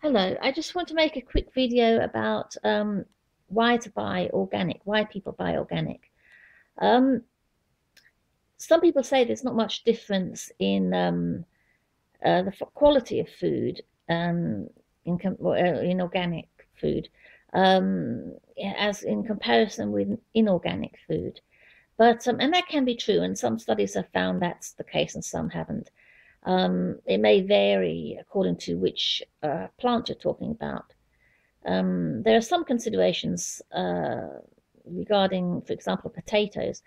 Hello, I just want to make a quick video about why to buy organic, why people buy organic. Um, some people say there's not much difference in the quality of food in organic food as in comparison with inorganic food. But and that can be true, and some studies have found that's the case and some haven't. It may vary according to which plant you're talking about. There are some considerations regarding, for example, potatoes,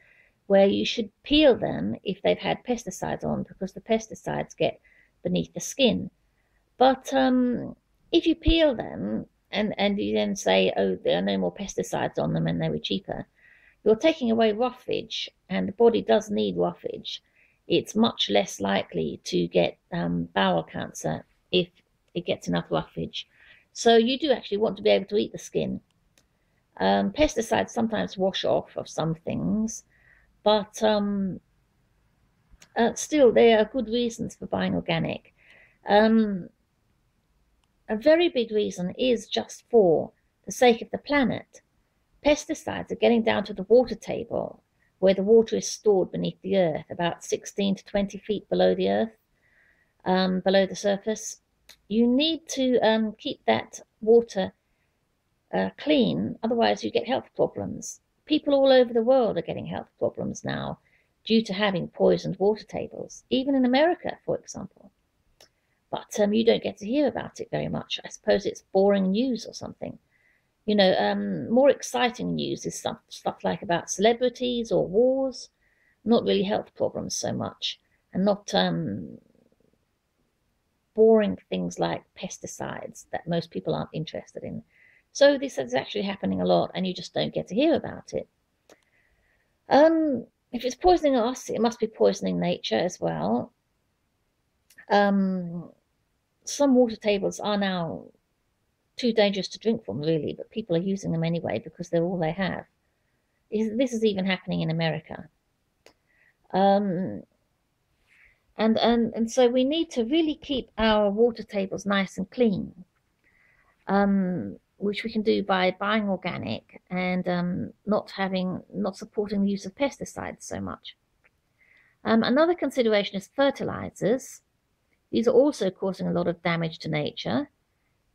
where you should peel them if they've had pesticides on, because the pesticides get beneath the skin. But if you peel them and you then say, oh, there are no more pesticides on them and they were cheaper, you're taking away roughage, and the body does need roughage. It's much less likely to get bowel cancer if it gets enough roughage. So you do actually want to be able to eat the skin. Pesticides sometimes wash off of some things, but still there are good reasons for buying organic. A very big reason is just for the sake of the planet. Pesticides are getting down to the water table, where the water is stored beneath the earth, about 16 to 20 feet below the earth, below the surface. You need to keep that water clean, otherwise you get health problems. People all over the world are getting health problems now due to having poisoned water tables, even in America, for example. But you don't get to hear about it very much. I suppose it's boring news or something. More exciting news is stuff like about celebrities or wars, not really health problems so much, and not boring things like pesticides that most people aren't interested in. So this is actually happening a lot, and you just don't get to hear about it. If it's poisoning us, it must be poisoning nature as well. Some water tables are now too dangerous to drink from, really, but people are using them anyway because they're all they have. This is even happening in America. And so we need to really keep our water tables nice and clean, which we can do by buying organic and not supporting the use of pesticides so much. Another consideration is fertilizers. These are also causing a lot of damage to nature.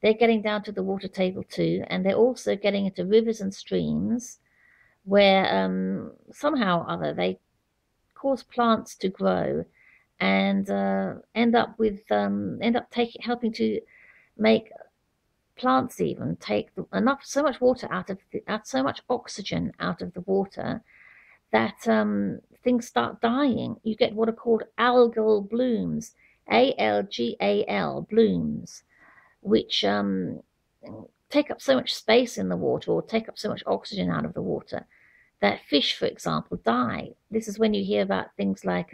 They're getting down to the water table too, and they're also getting into rivers and streams where somehow or other they cause plants to grow and end up helping to make plants even take so much water so much oxygen out of the water that things start dying. You get what are called algal blooms, ALGAL blooms, which take up so much space in the water or take up so much oxygen out of the water that fish, for example, die. This is when you hear about things like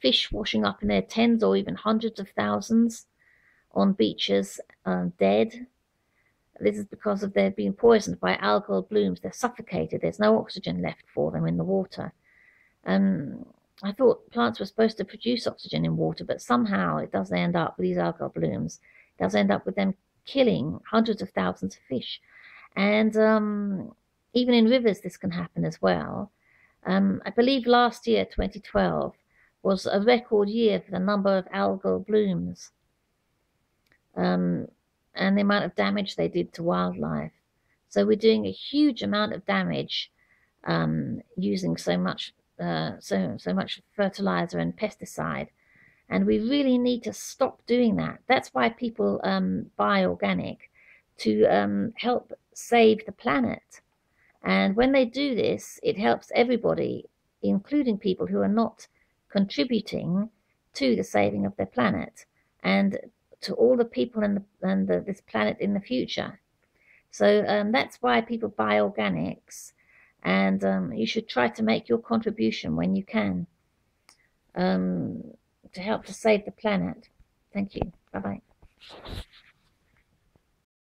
fish washing up in their tens or even hundreds of thousands on beaches dead. This is because of their being poisoned by algal blooms. They're suffocated. There's no oxygen left for them in the water. I thought plants were supposed to produce oxygen in water, but somehow it does end up with these algal blooms. It does end up with them killing hundreds of thousands of fish. And even in rivers, this can happen as well. I believe last year, 2012, was a record year for the number of algal blooms and the amount of damage they did to wildlife. So we're doing a huge amount of damage using so much fertilizer and pesticide, and we really need to stop doing that. That's why people buy organic, to help save the planet. And when they do this, it helps everybody, including people who are not contributing to the saving of their planet and to all the people in this planet in the future. So that's why people buy organics. And you should try to make your contribution when you can to help to save the planet. Thank you. Bye-bye.